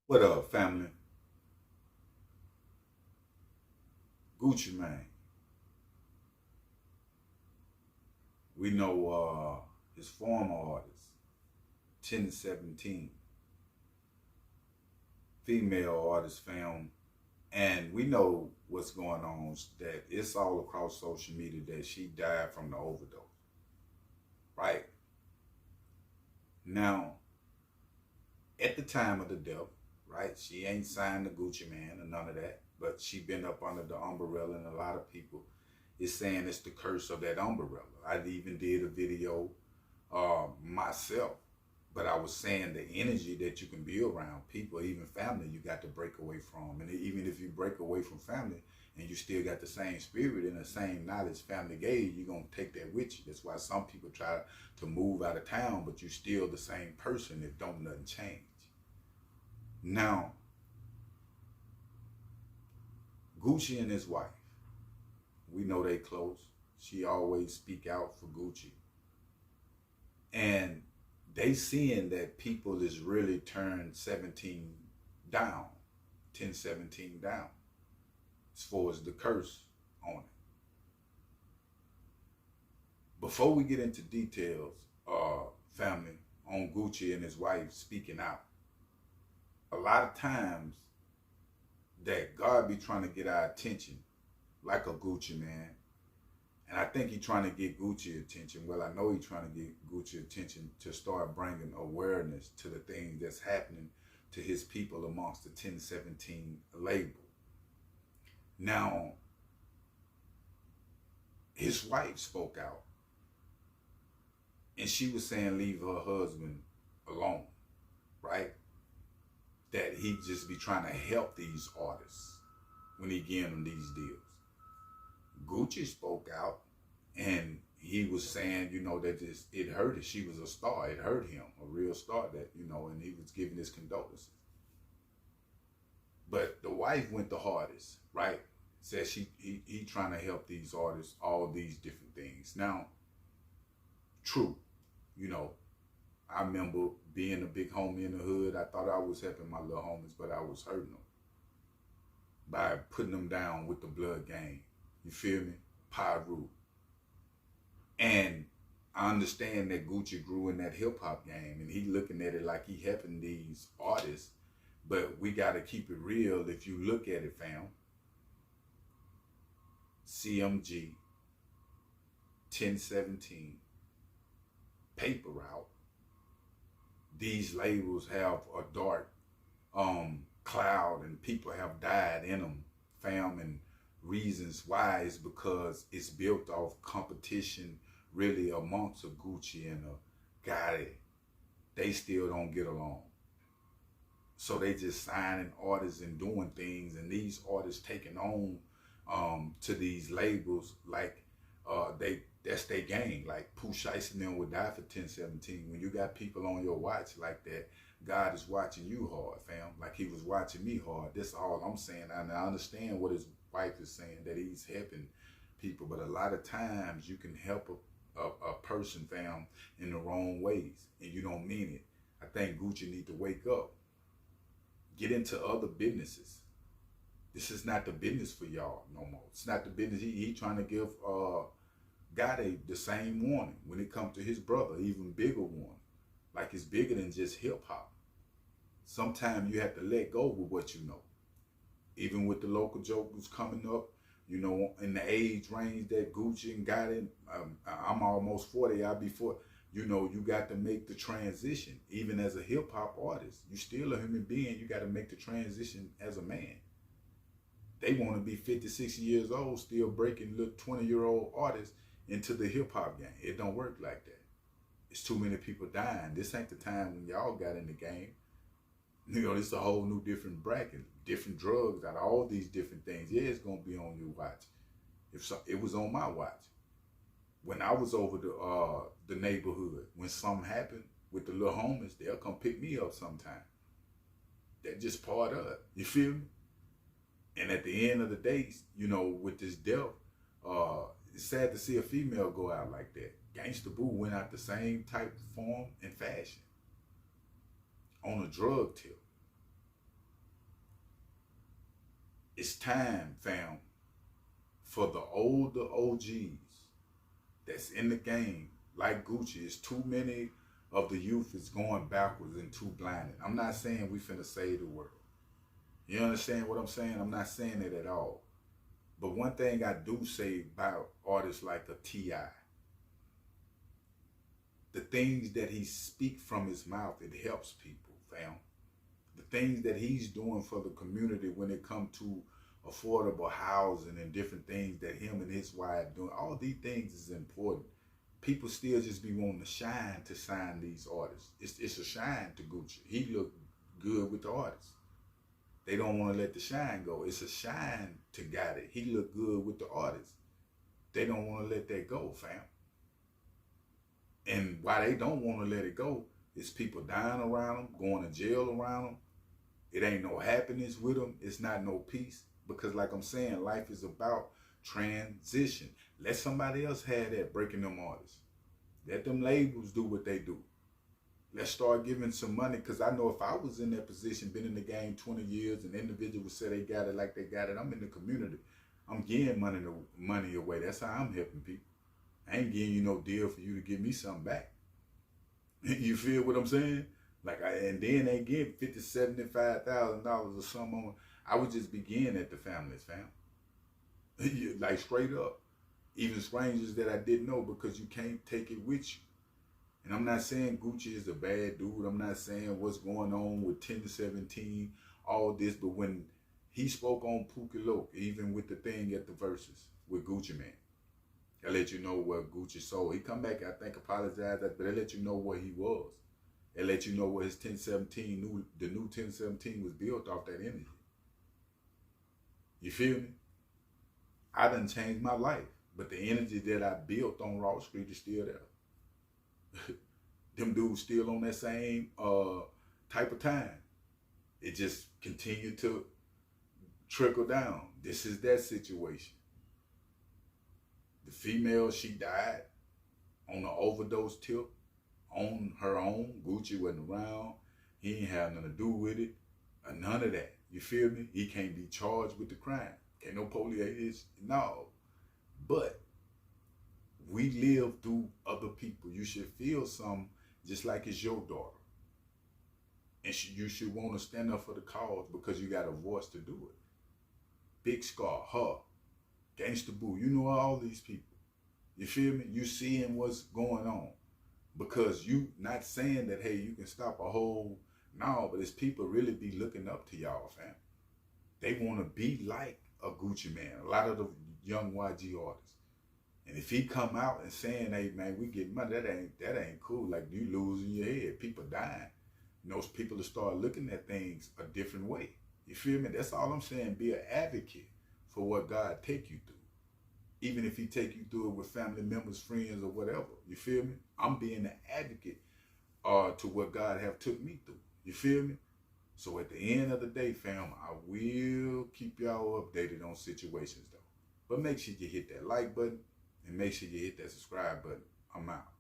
What up, family? Gucci man. We know his former artist, 1017, female artist found, and we know what's going on. That it's all across social media that she died from the overdose. Right now, at the time of the death, right? She ain't signed the Gucci man or none of that, but she been up under the umbrella, and a lot of people is saying it's the curse of that umbrella. I even did a video myself, but I was saying the energy that you can be around people, even family, you got to break away from. And even if you break away from family and you still got the same spirit and the same knowledge family gave, you're going to take that with you. That's why some people try to move out of town, but you still the same person if don't nothing change. Now, Gucci and his wife, we know they close. She always speak out for Gucci. And they seeing that people is really turned 17 down, 1017 down, as far as the curse on it. Before we get into details, family, on Gucci and his wife speaking out, a lot of times that God be trying to get our attention, like a Gucci man. And I think he's trying to get Gucci attention. Well, I know he's trying to get Gucci attention to start bringing awareness to the things that's happening to his people amongst the 1017 label. Now, his wife spoke out, and she was saying leave her husband alone, right? That he just be trying to help these artists when he giving them these deals. Gucci spoke out, and he was saying, that it hurt her. She was a star. It hurt him, a real star that, and he was giving his condolences. But the wife went the hardest, right? Said he trying to help these artists, all these different things. Now, true, you know, I remember being a big homie in the hood. I thought I was helping my little homies, but I was hurting them by putting them down with the blood gang. You feel me? Pyru. And I understand that Gucci grew in that hip hop game, and he looking at it like he helping these artists. But we got to keep it real. If you look at it, fam, CMG, 1017, Paper Route, these labels have a dark cloud, and people have died in them, fam, and reasons why is because it's built off competition really amongst a Gucci and a Gotti. They still don't get along. So they just signing artists and doing things, and these artists taking on to these labels like that's their gang. Like Pooh Shiesty and them would die for 1017. When you got people on your watch like that, God is watching you hard, fam. Like he was watching me hard. That's all I'm saying. And I understand what his wife is saying, that he's helping people, but a lot of times you can help a person, fam, in the wrong ways, and you don't mean it. I think Gucci need to wake up, get into other businesses. This is not the business for y'all no more. It's not the business. He trying to give Gotti the same warning when it comes to his brother, even bigger warning. Like it's bigger than just hip hop. Sometimes you have to let go with what you know. Even with the local jokers coming up, in the age range that Gucci and Gotti, I'm almost 40, I'll be 40. You got to make the transition. Even as a hip hop artist, you still a human being. You got to make the transition as a man. They want to be 50, 60 years old, still breaking little 20-year-old artists into the hip hop game. It don't work like that. It's too many people dying. This ain't the time when y'all got in the game. It's a whole new different bracket, different drugs, out of all these different things. Yeah, it's gonna be on your watch. If so, it was on my watch. When I was over the neighborhood, when something happened with the little homies, they'll come pick me up sometime. That's just part of it. You feel me? And at the end of the day, with this death, it's sad to see a female go out like that. Gangsta Boo went out the same type, form, and fashion on a drug tip. It's time, fam, for the older OGs that's in the game, like Gucci. It's too many of the youth is going backwards and too blinded. I'm not saying we finna save the world. You understand what I'm saying? I'm not saying it at all. But one thing I do say about artists like a T.I., the things that he speak from his mouth, it helps people, fam. The things that he's doing for the community when it comes to affordable housing and different things that him and his wife doing, all these things is important. People still just be wanting to sign these artists. It's a shine to Gucci. He look good with the artists. They don't want to let the shine go. It's a shine to Gotti. He look good with the artists. They don't want to let that go, fam. And why they don't want to let it go is people dying around them, going to jail around them. It ain't no happiness with them. It's not no peace. Because like I'm saying, life is about transition. Let somebody else have that, breaking them artists. Let them labels do what they do. Let's start giving some money, because I know if I was in that position, been in the game 20 years, and individuals say they got it like they got it, I'm in the community. I'm giving money away. That's how I'm helping people. I ain't giving you no deal for you to give me something back. You feel what I'm saying? And then they give $50,000, $75,000 or something on. I would just begin at the families, fam. Like straight up. Even strangers that I didn't know, because you can't take it with you. And I'm not saying Gucci is a bad dude. I'm not saying what's going on with 10-17, all this. But when he spoke on Pookie Loke, even with the thing at the verses with Gucci Man, I let you know what Gucci sold. He come back, I think, apologized, but they let you know what he was. They let you know what his 10-17, the new 10-17 was built off that energy. You feel me? I done changed my life, but the energy that I built on Raw Street is still there. Them dudes still on that same type of time. It just continued to trickle down. This is that situation. The female, she died on an overdose tip on her own. Gucci wasn't around. He ain't have nothing to do with it. None of that. You feel me? He can't be charged with the crime. Can't no police. No. But we live through other people. You should feel something just like it's your daughter. And you should want to stand up for the cause, because you got a voice to do it. Big Scar, her, Gangsta Boo, you know all these people. You feel me? You seeing what's going on. Because you not saying that, hey, you can stop a whole, no, but it's people really be looking up to y'all, fam. They want to be like a Gucci Man, a lot of the young YG artists. And if he come out and saying, hey, man, we get money, that ain't cool. Like, you losing your head, people dying. You know, people to start looking at things a different way. You feel me? That's all I'm saying. Be an advocate for what God take you through. Even if he take you through it with family members, friends, or whatever. You feel me? I'm being an advocate to what God have took me through. You feel me? So at the end of the day, fam, I will keep y'all updated on situations, though. But make sure you hit that like button, and make sure you hit that subscribe button. I'm out.